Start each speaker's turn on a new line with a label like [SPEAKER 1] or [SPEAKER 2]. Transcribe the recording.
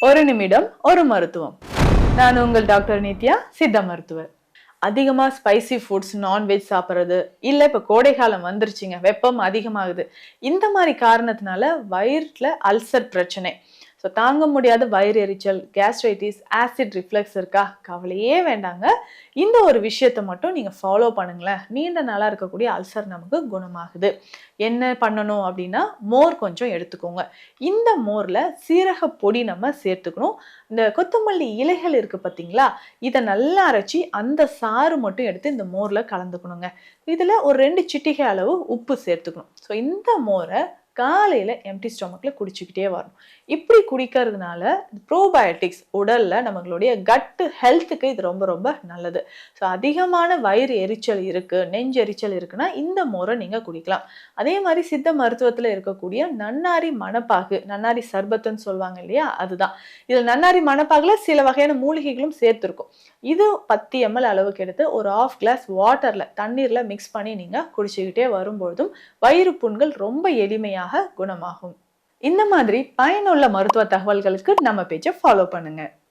[SPEAKER 1] ஒரு நிமிடம் ஒரு மருத்துவம். நான் உங்கள் டாக்டர் நித்யா, சித்த மருத்துவர். அதிகமா ஸ்பைசி ஃபுட்ஸ், நான்வெஜ் சாப்பிட்றது, இல்ல இப்ப கோடை காலம் வந்துருச்சுங்க, வெப்பம் அதிகமாகுது. இந்த மாதிரி காரணத்தினால வயிறுல அல்சர் பிரச்சனை. ஸோ தாங்க முடியாத வயிறு எரிச்சல், கேஸ்ட்ரைட்டிஸ், ஆசிட் ரிஃப்ளெக்ஸ் இருக்கா? கவலையே வேண்டாங்க. இந்த ஒரு விஷயத்த மட்டும் நீங்க ஃபாலோ பண்ணுங்களேன். நீண்ட நாளா இருக்கக்கூடிய அல்சர் நமக்கு குணமாகுது. என்ன பண்ணணும் அப்படின்னா, மோர் கொஞ்சம் எடுத்துக்கோங்க. இந்த மோர்ல சீரக பொடி நம்ம சேர்த்துக்கணும். இந்த கொத்தமல்லி இலைகள் இருக்கு பார்த்தீங்களா? இத நல்லா அரைச்சு அந்த சாறு மட்டும் எடுத்து இந்த மோர்ல கலந்துக்கணுங்க. இதுல ஒரு 2 சிட்டிகை அளவு உப்பு சேர்த்துக்கணும். ஸோ இந்த மோர காலையில எம்ப்டி ஸ்டொமக்ல குடிச்சுக்கிட்டே வரணும். இப்படி குடிக்கிறதுனால ப்ரோபயோட்டிக்ஸ் உடல்ல நம்மளுடைய கட் ஹெல்த்துக்கு இது ரொம்ப ரொம்ப நல்லது. ஸோ அதிகமான வயிறு எரிச்சல் இருக்கு, நெஞ்சு எரிச்சல் இருக்குன்னா இந்த மோரை நீங்க குடிக்கலாம். அதே மாதிரி சித்த மருத்துவத்துல இருக்கக்கூடிய நன்னாரி மணப்பாகு, நன்னாரி சர்பத்துன்னு சொல்லுவாங்க இல்லையா? அதுதான். இதுல நன்னாரி மணப்பாகுல சில வகையான மூலிகைகளும் சேர்த்திருக்கும். இது 10 ml அளவுக்கு எடுத்து ஒரு 1/2 கிளாஸ் வாட்டர்ல, தண்ணீர்ல மிக்ஸ் பண்ணி நீங்க குடிச்சுக்கிட்டே வரும்பொழுதும் வயிறு புண்கள் ரொம்ப எளிமையாக குணமாகும். இந்த மாதிரி பயனுள்ள மருத்துவ தகவல்களுக்கு நம்ம பேஜை ஃபாலோ பண்ணுங்க.